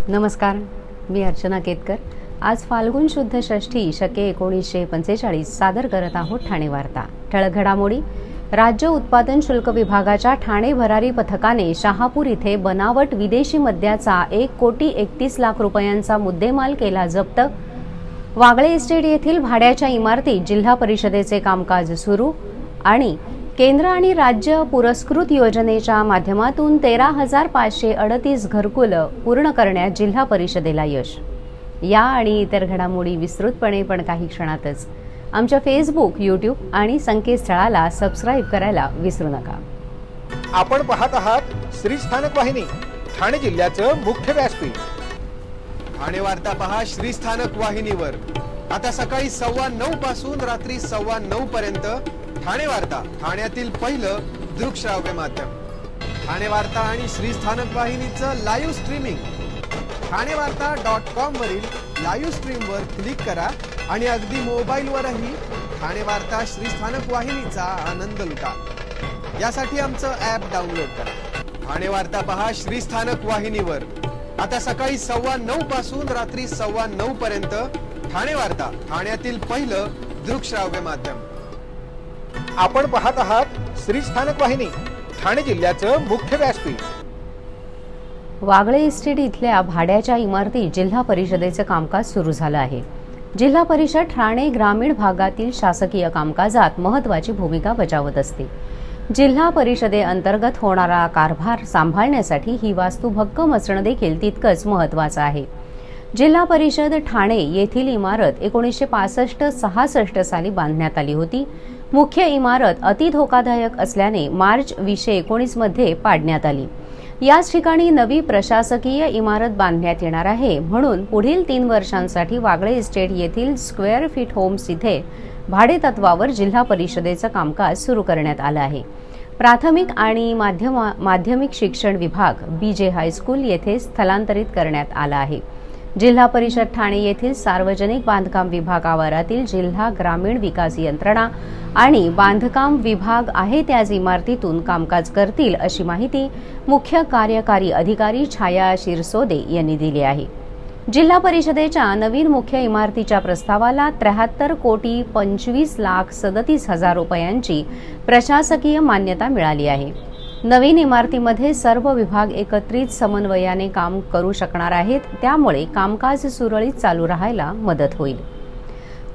नमस्कार, मी अर्चना केतकर। आज फाल्गुन शुद्ध षष्ठी शके 1945 सादर करत आहोत ठाणे वार्ता। ठळक घडामोडी। राज्य उत्पादन शुल्क विभागाच्या ठाणे भरारी पथकाने शहापूर इथे बनावट विदेशी मद्याचा 1,31,00,000 रुपयांचा मुद्देमाल केला जप्त। वागळे इस्टेट येथील भाड्याच्या इमारतीत जिल्हा परिषदेचे कामकाज सुरू आणि केंद्र आणि राज्य पुरस्कृत योजनेच्या माध्यमातून 13,538 घरकुल पूर्ण करण्यात जिल्हा परिषदेला यश। या आणि इतर घडामोडी विस्तृतपणे पण काही क्षणातच आमच्या फेसबुक, यूट्यूब आणि संकेतस्थळाला सबस्क्राइब करायला विसरू नका। आपण पाहत आहात श्री स्थानक वाहिनी, ठाणे जिल्ह्याचं मुख्य व्यासपीठ। ठाणे वार्ता पहा श्री स्थानक वाहिनीवर। आता सकाळी 9:15 पासून रात्री 9:15 पर्यंत ठाणे वार्ता, ठाण्यातील पहिलं दृकश्राव्य माध्यम। ठाणे वार्ता आणि श्री स्थानक वाहिनीचं लाईव्ह स्ट्रीमिंग ठाणेवार्ता.com वरील लाईव्ह स्ट्रीमवर क्लिक करा आणि अगदी मोबाईलवरही ठाणे वार्ता श्री स्थानक वाहिनीचा आनंद लुटा। यासाठी आमचं ॲप डाउनलोड करा। ठाणे वार्ता पहा श्री स्थानक वाहिनीवर। आता सकाळी 9:15 पासून रात्री 9:15 पर्यंत ठाणे वार्ता, ठाण्यातील पहिलं दृकश्राव्य माध्यम। आपण पाहत आहात श्री स्थानक वाहिनी, ठाणे जिल्ह्याचं मुख्य व्यासपीठ। वागळे इस्टेट इथल्या भाड्याच्या इमारतीत जिल्हा परिषदेचे कामकाज सुरू झालं आहे। जिल्हा परिषद ठाणे ग्रामीण भागातील शासकीय कामकाजात महत्त्वाची भूमिका बजावत असते। जिल्हा परिषदेअंतर्गत होणारा कारभार सांभाळण्यासाठी ही वास्तू भक्कम असणं देखील तितकंच महत्त्वाचं आहे। जिल्हा परिषद ठाणे येथील इमारत 1965-66 साली बांधण्यात आली होती। मुख्य इमारत अति धोकादायक असल्याने मार्च 2019 मध्ये पाडण्यात आली। याच ठिकाणी नवी प्रशासकीय इमारत बांधण्यात येणार आहे, म्हणून पुढील 3 वर्षांसाठी वागळे इस्टेट येथील स्क्वेअर फीट होम्स इथे भाडेतत्वावर जिल्हा परिषदेचं कामकाज सुरू करण्यात आलं आहे। प्राथमिक आणि माध्यमिक शिक्षण विभाग BJ हायस्कूल येथे स्थलांतरित करण्यात आला आहे। जिल्हा परिषद ठाणे येथील सार्वजनिक बांधकाम विभाग आवारातील जिल्हा ग्रामीण विकास यंत्रणा आणि बांधकाम विभाग आहे त्याच इमारतीतून कामकाज करतील, अशी माहिती मुख्य कार्यकारी अधिकारी छाया शिरसोदे यांनी दिली आहे। जिल्हा परिषदेच्या नवीन मुख्य इमारतीच्या प्रस्तावाला 73,25,37,000 रुपयांची प्रशासकीय मान्यता मिळाली आहे। नवीन इमारतीमध्ये सर्व विभाग एकत्रित समन्वयाने काम करू शकणार आहेत, त्यामुळे कामकाज सुरळीत चालू राहायला मदत होईल।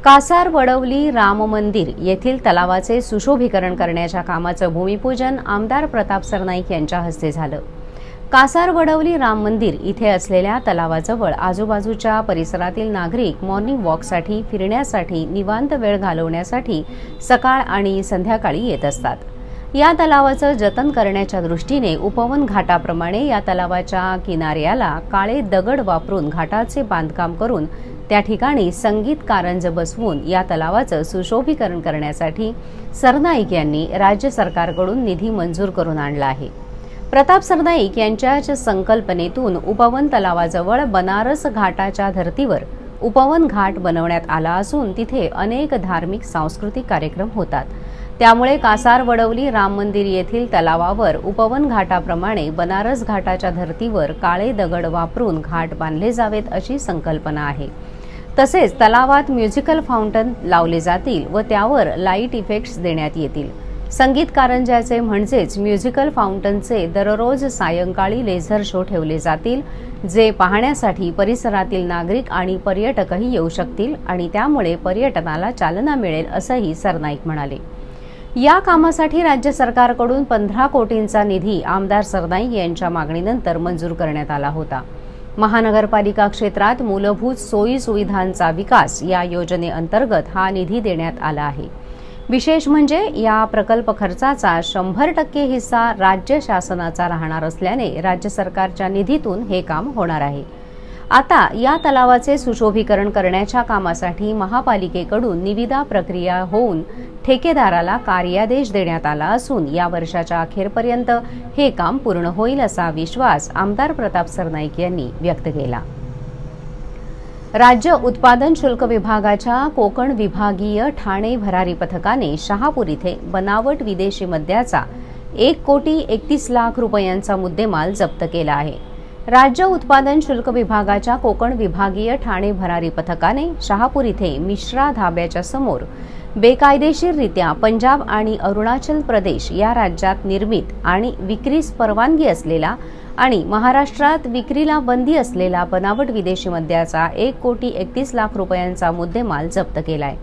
कासारवडवली राम मंदिर येथील तलावाचे सुशोभीकरण करण्याच्या कामाचं भूमिपूजन आमदार प्रताप सरनाईक यांच्या हस्ते झालं। कासारवडवली राम मंदिर इथे असलेल्या तलावाजवळ आजूबाजूच्या परिसरातील नागरिक मॉर्निंग वॉकसाठी, फिरण्यासाठी, निवांत वेळ घालवण्यासाठी सकाळ आणि संध्याकाळी येत असतात। या तलावाचं जतन करण्याच्या दृष्टीने उपवन घाटाप्रमाणे या तलावाच्या किनाऱ्याला काळे दगड वापरून घाटाचे बांधकाम करून त्या ठिकाणी संगीत कारंज बसवून या तलावाचं सुशोभीकरण करण्यासाठी सरनाईक यांनी राज्य सरकारकडून निधी मंजूर करून आणला आहे। प्रताप सरनाईक यांच्याच संकल्पनेतून उपवन तलावाजवळ बनारस घाटाच्या धर्तीवर उपवन घाट बनवण्यात आला असून तिथे अनेक धार्मिक सांस्कृतिक कार्यक्रम होतात। त्यामुळे कासारवडवली राम मंदिर येथील तलावावर उपवन घाटाप्रमाणे बनारस घाटाच्या धर्तीवर काळे दगड वापरून घाट बांधले जावेत, अशी संकल्पना आहे। तसेच तलावात म्युझिकल फाउंटन लावले जातील व त्यावर लाईट इफेक्ट्स देण्यात येतील। संगीत कारंज्याचे म्हणजेच म्युझिकल फाउंटनचे दररोज सायंकाळी लेझर शो ठेवले जातील, जे पाहण्यासाठी परिसरातील नागरिक आणि पर्यटकही येऊ शकतील आणि त्यामुळे पर्यटनाला चालना मिळेल, असंही सरनाईक म्हणाले। या कामासाठी राज्य सरकारकडून 15 कोटींचा निधी आमदार सरनाईक यांच्या मागणीनंतर मंजूर करण्यात आला होता। महानगरपालिका क्षेत्रात मूलभूत सोयी सुविधांचा विकास या योजनेअंतर्गत हा निधी देण्यात आला आहे। विशेष म्हणजे या प्रकल्प खर्चाचा 100% हिस्सा राज्य शासनाचा राहणार असल्याने राज्य सरकारच्या निधीतून हे काम होणार आहे। आता या तलावाचे सुशोभीकरण करण्याच्या कामासाठी महापालिकेकडून निविदा प्रक्रिया होऊन ठेकेदाराला कार्यादेश देण्यात आला असून या वर्षाच्या अखेरपर्यंत हे काम पूर्ण होईल, असा विश्वास आमदार प्रताप सरनाईक यांनी व्यक्त केला। राज्य उत्पादन शुल्क विभागाच्या कोकण विभागीय ठाणे भरारी पथकाने शहापूर इथे बनावट विदेशी मद्याचा 1,31,00,000 रुपयांचा मुद्देमाल जप्त केला आहे। राज्य उत्पादन शुल्क विभागाच्या कोकण विभागीय ठाणे भरारी पथकाने शहापूर इथे मिश्रा धाब्याच्या समोर बेकायदेशीररित्या पंजाब आणि अरुणाचल प्रदेश या राज्यात निर्मित आणि विक्रीस परवानगी असलेला आणि महाराष्ट्रात विक्रीला बंदी असलेला बनावट विदेशी मद्याचा 1,31,00,000 रुपयांचा मुद्देमाल जप्त केलाय।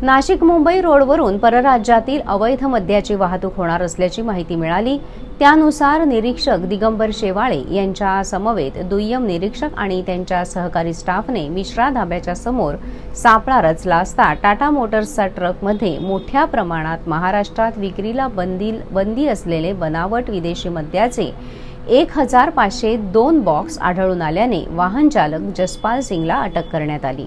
नाशिक मुंबई रोडवरून परराज्यातील अवैध मद्याची वाहतूक होणार असल्याची माहिती मिळाली। त्यानुसार निरीक्षक दिगंबर शेवाळे यांच्या समवेत दुय्यम निरीक्षक आणि त्यांच्या सहकारी स्टाफने मिश्रा धाब्याच्या समोर सापळा रचला असता टाटा मोटर्सच्या ट्रकमध्ये मोठ्या प्रमाणात महाराष्ट्रात विक्रीला बंदी असलेले बनावट विदेशी मद्याचे 1,502 बॉक्स आढळून आल्याने वाहन चालक जसपाल सिंगला अटक करण्यात आली।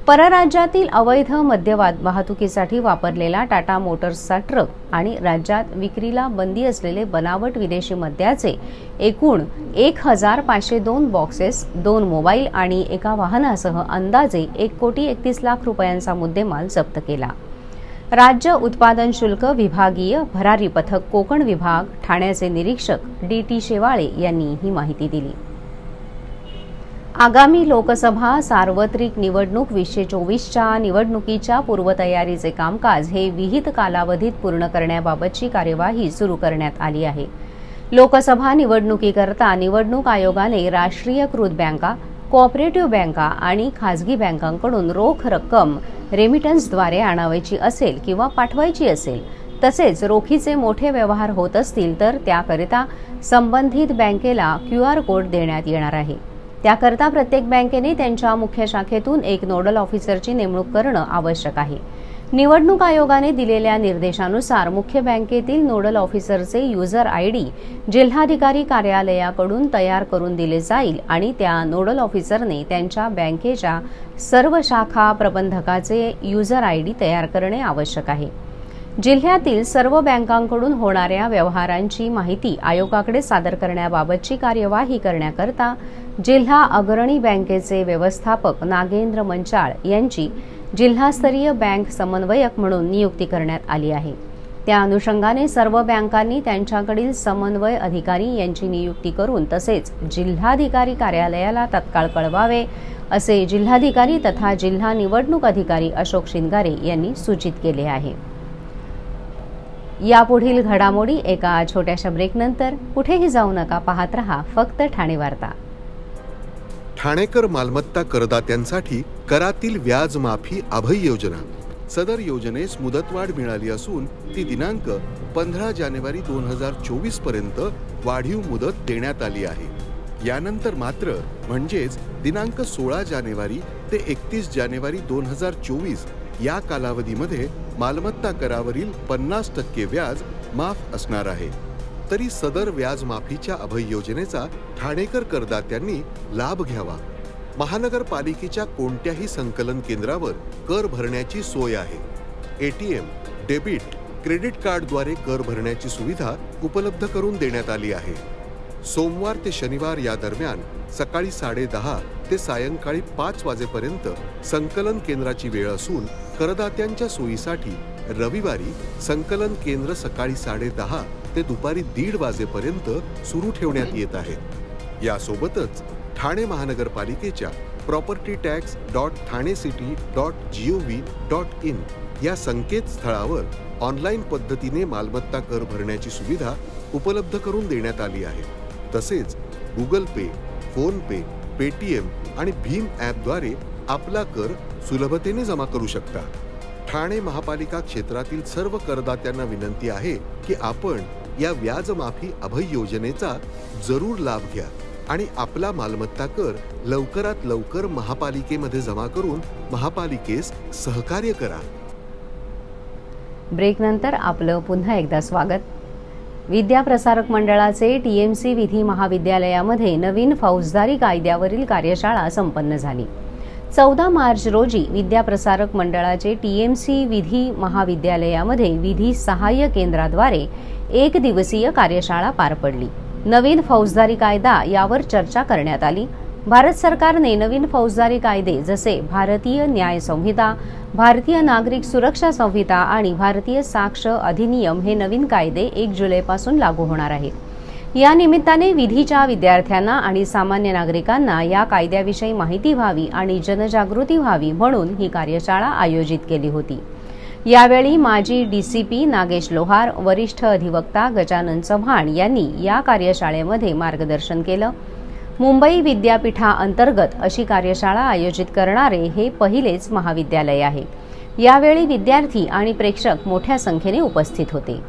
परराज्यातील अवैध मद्य वाहतुकीसाठी वापरलेला टाटा मोटर्सचा ट्रक आणि राज्यात विक्रीला बंदी असलेले बनावट विदेशी मद्याचे एकूण 1,502 बॉक्सेस, 2 मोबाईल आणि एका वाहनासह अंदाजे 1,31,00,000 रुपयांचा मुद्देमाल जप्त केला। राज्य उत्पादन शुल्क विभागीय भरारी पथक कोकण विभाग ठाण्याचे निरीक्षक DT शेवाळे यांनी ही माहिती दिली। आगामी लोकसभा सार्वत्रिक निवडणूक 2024च्या निवडणुकीच्या पूर्वतयारीचे कामकाज हे विहित कालावधीत पूर्ण करण्याबाबतची कार्यवाही सुरू करण्यात आली आहे। लोकसभा निवडणुकीकरता निवडणूक आयोगाने राष्ट्रीयकृत बँका, कोऑपरेटिव्ह बँका आणि खासगी बँकांकडून रोख रक्कम रेमिटन्सद्वारे आणावायची असेल किंवा पाठवायची असेल, तसेच रोखीचे मोठे व्यवहार होत असतील तर त्याकरिता संबंधित बँकेला QR कोड देण्यात येणार आहे। त्याकरता प्रत्येक बँकेने त्यांच्या मुख्य शाखेतून एक नोडल ऑफिसरची नेमणूक करणं आवश्यक आहे। निवडणूक आयोगाने दिलेल्या निर्देशानुसार मुख्य बँकेतील नोडल ऑफिसरचे युजर ID जिल्हाधिकारी कार्यालयाकडून तयार करून दिले जाईल आणि त्या नोडल ऑफिसरने त्यांच्या बँकेच्या सर्व शाखा प्रबंधकाचे युजर ID तयार करणे आवश्यक आहे। जिल्ह्यातील सर्व बँकांकडून होणाऱ्या व्यवहारांची माहिती आयोगाकडे सादर करण्याबाबतची कार्यवाही करण्याकरता जिल्हा अग्रणी बँकेचे व्यवस्थापक नागेंद्र मंचाळ यांची जिल्हास्तरीय बँक समन्वयक म्हणून नियुक्ती करण्यात आली आहे। त्या अनुषंगाने सर्व बँकांनी त्यांच्याकडील समन्वय अधिकारी यांची नियुक्ती करून तसेच जिल्हाधिकारी कार्यालयाला तत्काळ कळवावे असे जिल्हाधिकारी तथा जिल्हा निवडणूक अधिकारी अशोक शिंगारे यांनी सूचित केले आहे। यापुढील घडामोडी एका छोट्याशा ब्रेकनंतर कुठेही जाऊ नका, पाहत रहा फक्त ठाणे वार्ता। ठाणेकर मालमत्ता करदात्यांसाठी करातील व्याज माफी अभय योजना। सदर योजनेस मुदतवाढ मिळाली असून ती दिनांक 15 जानेवारी 2024 पर्यंत वाढीव मुदत देण्यात आली आहे। यानंतर मात्र म्हणजेच दिनांक 16 जानेवारी ते 31 जानेवारी 2024 या कालावधीमध्ये मालमत्ता करावरील 50% व्याज माफ असणार आहे। तरी सदर व्याज माफीच्या अभय योजनेचा ठाणेकर करदात्यांनी लाभ घ्यावा। महानगरपालिकेच्या कोणत्याही संकलन केंद्रावर कर भरण्याची सोय आहे। ATM, डेबिट, क्रेडिट कार्डद्वारे कर भरण्याची सुविधा उपलब्ध करून देण्यात आली आहे। सोमवार ते शनिवार या दरम्यान सकाळी 10:30 ते सायंकाळी 5 वाजेपर्यंत संकलन केंद्राची वेळ असून करदात्यांच्या सोयीसाठी रविवारी संकलन केंद्र सकाळी 10:30 ते दुपारी 1:30 वाजेपर्यंत सुरू ठेवण्यात येत आहे। यासोबतच ठाणे महानगरपालिकेच्या propertytax.thanecity.gov.in या संकेतस्थळावर ऑनलाईन पद्धतीने मालमत्ता कर भरण्याची सुविधा उपलब्ध करून देण्यात आली आहे। तसेच गुगल पे, फोन पे, पेटीएम आणि भीम ॲपद्वारे आपला कर सुलभतेने जमा करू शकता। ठाणे महापालिका क्षेत्रातील सर्व करदात्यांना विनंती आहे की आपण या व्याज माफी अभय योजनेचा जरूर लाभ घ्या आणि आपला मालमत्ता कर लवकरात लवकर महापालिकेमध्ये जमा करून महापालिकेस सहकार्य करा। ब्रेक नंतर आपलं पुन्हा एकदा स्वागत। विद्या प्रसारक मंडळाचे TMC विधी महाविद्यालयामध्ये नवीन फौजदारी कायद्यावरील कार्यशाळा संपन्न झाली। 14 मार्च रोजी विद्या प्रसारक मंडळाचे TMC विधी महाविद्यालयामध्ये विधी सहाय्य केंद्राद्वारे 1 दिवसीय कार्यशाळा पार पडली। नवीन फौजदारी कायदा यावर चर्चा करण्यात आली। भारत सरकारने नवीन फौजदारी कायदे जसे भारतीय न्याय संहिता, भारतीय नागरिक सुरक्षा संहिता आणि भारतीय साक्ष अधिनियम हे नवीन कायदे 1 जुलैपासून लागू होणार आहेत। या निमित्ताने विधीच्या विद्यार्थ्यांना आणि सामान्य नागरिकांना या कायद्याविषयी माहिती व्हावी आणि जनजागृती व्हावी म्हणून ही कार्यशाळा आयोजित केली होती। यावेळी माजी डीसीपी नागेश लोहार, वरिष्ठ अधिवक्ता गजानन चव्हाण यांनी या कार्यशाळेमध्ये मार्गदर्शन केलं। मुंबई विद्यापीठाअंतर्गत अशी कार्यशाळा आयोजित करणारे हे पहिलेच महाविद्यालय आहे। यावेळी विद्यार्थी आणि प्रेक्षक मोठ्या संख्येने उपस्थित होते।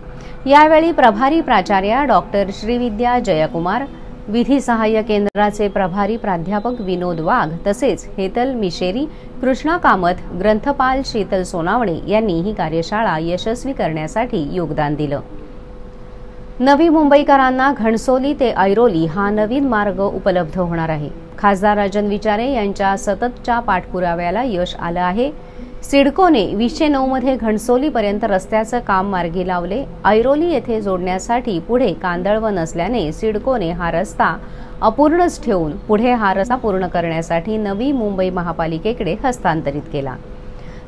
यावेळी प्रभारी प्राचार्या डॉक्टर श्रीविद्या जयकुमार, विधी सहाय्य केंद्राचे प्रभारी प्राध्यापक विनोद वाघ तसेच हेतल मिशेरी, कृष्णा कामत, ग्रंथपाल शीतल सोनावणे यांनी ही कार्यशाळा यशस्वी करण्यासाठी योगदान दिलं। नवी मुंबईकरांना घणसोली ते ऐरोली हा नवीन मार्ग उपलब्ध होणार आहे। खासदार राजन विचारे यांच्या सततच्या पाठपुराव्याला यश आलं आहे। सिडकोने 2009 मध्ये घणसोलीपर्यंत रस्त्याचं काम मार्गी लावले। ऐरोली येथे जोडण्यासाठी पुढे कांदळवन असल्याने सिडकोने हा रस्ता अपूर्णच ठेवून पुढे हा रस्ता पूर्ण करण्यासाठी नवी मुंबई महापालिकेकडे हस्तांतरित केला।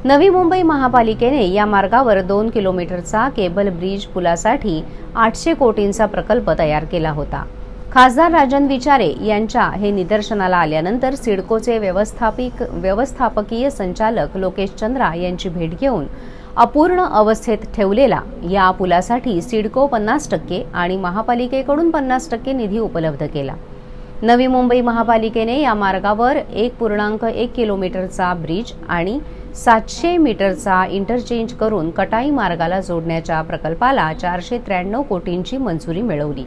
नवी मुंबई महापालिकेने या मार्गावर 2 किलोमीटरचा केबल ब्रिज पुलासाठी 800 कोटींचा प्रकल्प तयार केला होता। खासदार राजन विचारे यांच्या हे निदर्शनाला आल्यानंतर सिडकोचे व्यवस्थापकीय संचालक लोकेश चंद्रा यांची भेट घेऊन अपूर्ण अवस्थेत ठेवलेला या पुलासाठी सिडको 50% आणि महापालिकेकडून 50% निधी उपलब्ध केला। नवी मुंबई महापालिकेने या मार्गावर 1.1 किलोमीटरचा ब्रिज आणि 700 मीटरचा इंटरचेंज करून कटाई मार्गाला जोडण्याच्या प्रकल्पाला 493 कोटींची मंजुरी मिळवली।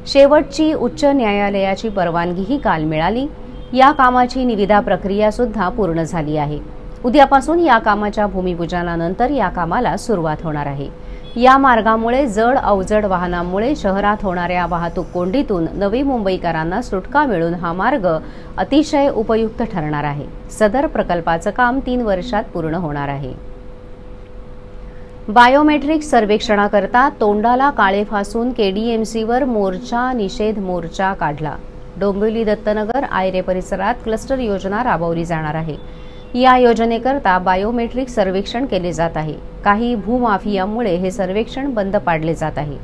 शेवटची उच्च न्यायालयाची परवानगीही काल मिळाली। या कामाची निविदा प्रक्रिया सुद्धा पूर्ण झाली आहे। उद्यापासून या कामाच्या भूमिपूजनानंतर या कामाला सुरुवात होणार आहे। या मार्गामुळे जड अवजड वाहनांमुळे शहरात होणाऱ्या वाहतूक कोंडीतून नवी मुंबईकरांना सुटका मिळून हा मार्ग अतिशय उपयुक्त ठरणार आहे। सदर प्रकल्पाचं काम 3 वर्षात पूर्ण होणार आहे। बायोमेट्रिक सर्वेक्षणाकरता तोंडाला काळे फासून केडीएमसीवर निषेध मोर्चा काढला। डोंबिवली दत्तनगर आयरे परिसरात क्लस्टर योजना राबवली जाणार आहे। या योजनेकरता बायोमेट्रिक सर्वेक्षण केले जात आहे। काही भूमाफियांमुळे हे सर्वेक्षण बंद पाडले जात आहे।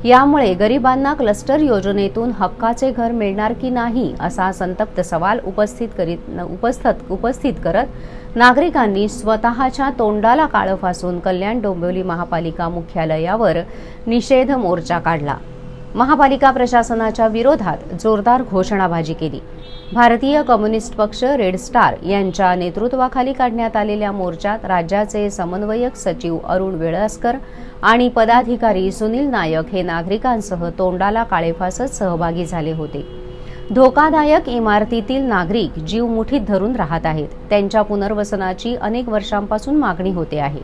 यामुळे गरिबांना क्लस्टर योजनेतून हक्काचे घर मिळणार की नाही असा संतप्त सवाल उपस्थित करत नागरिकांनी स्वतःच्या तोंडाला काळं फासून कल्याण डोंबिवली महापालिका मुख्यालयावर निषेध मोर्चा काढला। महापालिका प्रशासनाच्या विरोधात जोरदार घोषणाबाजी केली। भारतीय कम्युनिस्ट पक्ष रेड स्टार यांच्या नेतृत्वाखाली काढण्यात आलेल्या मोर्चात राज्याचे समन्वयक सचिव अरुण वेळास्कर आणि पदाधिकारी सुनील नायक हे नागरिकांसह तोंडाला काळे फासत सहभागी झाले होते। धोकादायक इमारतीतील नागरिक जीव मुठीत धरून राहत आहेत। त्यांच्या पुनर्वसनाची अनेक वर्षांपासून मागणी होते आहे।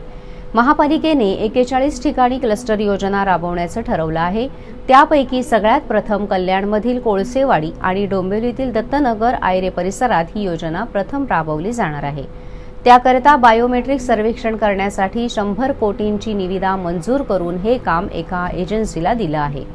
महापालिकेने 41 ठिकाणी क्लस्टर योजना राबवण्याचं ठरवलं आहे। त्यापैकी सगळ्यात प्रथम कल्याणमधील कोळसेवाडी आणि डोंबिवलीतील दत्तनगर आयरे परिसरात ही योजना प्रथम राबवली जाणार आहे। त्याकरता बायोमेट्रिक सर्वेक्षण करण्यासाठी 100 कोटींची निविदा मंजूर करून हे काम एका एजन्सीला दिलं आहे।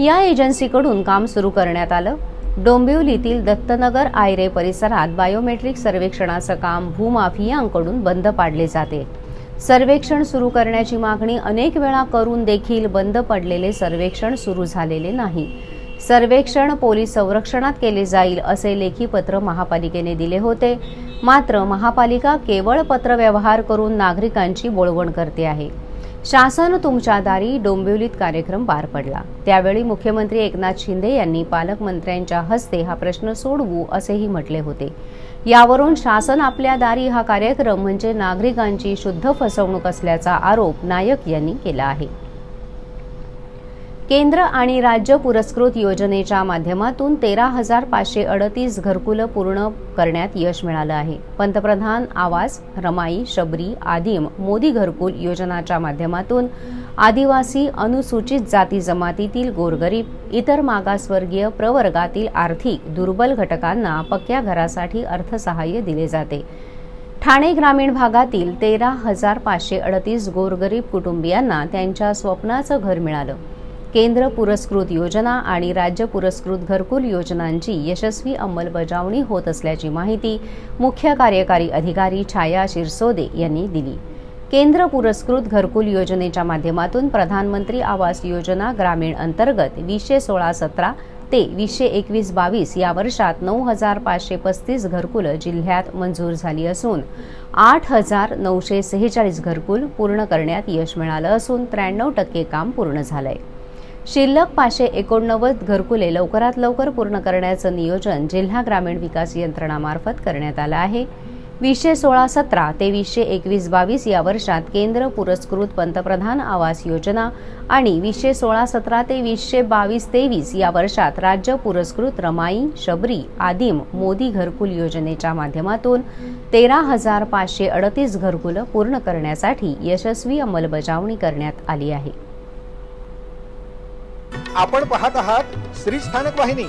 या एजन्सीकडून काम सुरू करण्यात आलं। डोंबिवलीतील दत्तनगर आयरे परिसरात बायोमेट्रिक सर्वेक्षणाचं काम भूमाफियांकडून बंद पाडले जाते। सर्वेक्षण सुरू करण्याची मागणी अनेक वेळा करून देखील बंद पडलेले सर्वेक्षण सुरू झालेले नाही। सर्वेक्षण पोलीस संरक्षणात केले जाईल असे लेखी पत्र महापालिकेने दिले होते। मात्र महापालिका केवळ पत्रव्यवहार करून नागरिकांची बोळवण करते आहे। शासन तुमच्या दारी डोंबिवलीत कार्यक्रम पार पडला। त्यावेळी मुख्यमंत्री एकनाथ शिंदे यांनी पालकमंत्र्यांच्या हस्ते हा प्रश्न सोडवू असेही म्हटले होते। यावरून शासन आपल्या दारी हा कार्यक्रम म्हणजे नागरिकांची शुद्ध फसवणूक असल्याचा आरोप नायक यांनी केला आहे। केंद्र आणि राज्य पुरस्कृत योजनेच्या माध्यमातून 13,538 घरकुलं पूर्ण करण्यात यश मिळालं आहे। पंतप्रधान आवास, रमाई, शबरी, आदिम, मोदी घरकुल योजनाच्या माध्यमातून आदिवासी, अनुसूचित जाती जमातीतील गोरगरीब, इतर मागासवर्गीय प्रवर्गातील आर्थिक दुर्बल घटकांना पक्क्या घरासाठी अर्थसहाय्य दिले जाते। ठाणे ग्रामीण भागातील 13,538 गोरगरीब कुटुंबियांना त्यांच्या स्वप्नाचं घर मिळालं। केंद्र पुरस्कृत योजना आणि राज्य पुरस्कृत घरकुल योजनांची यशस्वी अंमलबजावणी होत असल्याची माहिती मुख्य कार्यकारी अधिकारी छाया शिरसोदे यांनी दिली। केंद्र पुरस्कृत घरकुल योजनेच्या माध्यमातून प्रधानमंत्री आवास योजना ग्रामीण अंतर्गत 2016-17 ते 2021-22 या वर्षात 9,535 घरकुलं जिल्ह्यात मंजूर झाली असून 8,946 घरकुल पूर्ण करण्यात यश मिळालं असून 93% काम पूर्ण झालंय. शिल्लक 589 घरकुले लवकरात लवकर पूर्ण करण्याचं नियोजन जिल्हा ग्रामीण विकास यंत्रणामार्फत करण्यात आलं आहे. 2016-17 ते 2021-22 या वर्षात केंद्र पुरस्कृत पंतप्रधान आवास योजना आणि 2016-17 ते 2022-23 या वर्षात राज्य पुरस्कृत रमाई, शबरी, आदिम, मोदी घरकुल योजनेच्या माध्यमातून 13,538 घरकुलं पूर्ण करण्यासाठी यशस्वी अंमलबजावणी करण्यात आली आहे. आपण पाहत आहात श्री स्थानक वाहिनी,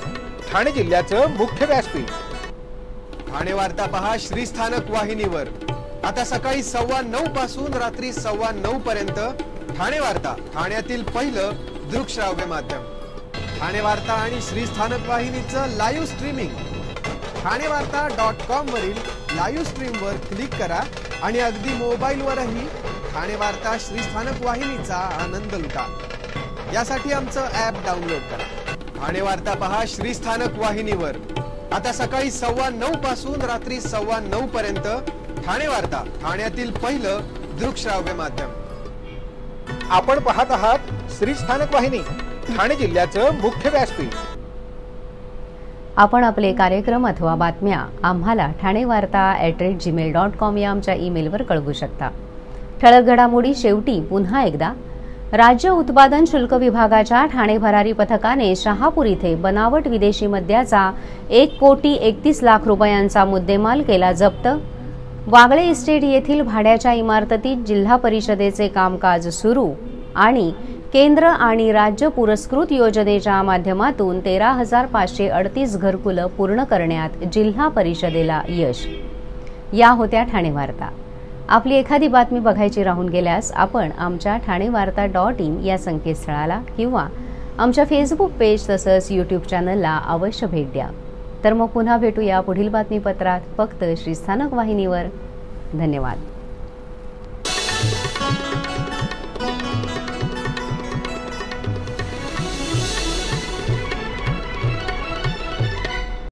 ठाणे जिल्ह्याचं मुख्य व्यासपीठ. ठाणे वार्ता पहा श्री स्थानक वाहिनीवर. आता सकाळी 9:15 पासून रात्री 9:15 पर्यंत ठाणे वार्ता, ठाण्यातील पहिलं दृकश्राव्य माध्यम. ठाणे वार्ता आणि श्री स्थानक वाहिनीचं लाईव्ह स्ट्रीमिंग ठाणेवार्ता.com वरील लाईव्ह स्ट्रीमवर क्लिक करा आणि अगदी मोबाईलवरही ठाणे वार्ता श्री स्थानक वाहिनीचा आनंद लुटा. यासाठी आमचं ॲप डाउनलोड करा. ठाणे वार्ता पहा श्री स्थानक वाहिनीवर. आता सकाळी 9:15 पासून रात्री 9:15 पर्यंत ठाणे वार्ता, ठाण्यातील पहिलं दृकश्राव्य माध्यम. आपण पाहत आहात श्री स्थानक वाहिनी, ठाणे जिल्ह्याचं मुख्य व्यासपीठ. आपण आपले कार्यक्रम अथवा बातम्या आम्हाला ठाणेवार्ता@gmail.com या आमच्या ईमेलवर कळवू शकता. ठळक घडामोडी शेवटी पुन्हा एकदा. राज्य उत्पादन शुल्क विभागाच्या ठाणे भरारी पथकाने शहापूर इथे बनावट विदेशी मद्याचा 1,31,00,000 रुपयांचा मुद्देमाल केला जप्त. वागळे इस्टेट येथील भाड्याच्या इमारतीत जिल्हा परिषदेचे कामकाज सुरू आणि केंद्र आणि राज्य पुरस्कृत योजनेच्या माध्यमातून 13,538 घरकुलं पूर्ण करण्यात जिल्हा परिषदेला यश. या होत्या ठाणे वार्ता. आपली एखादी बातमी बघायची राहून गेल्यास आपण आमच्या ठाणेवार्ता.in या संकेतस्थळाला किंवा आमच्या फेसबुक पेज तसंच यूट्यूब चॅनलला अवश्य भेट द्या. तर मग पुन्हा भेटूया पुढील बातमीपत्रात फक्त श्री स्थानक वाहिनीवर. धन्यवाद.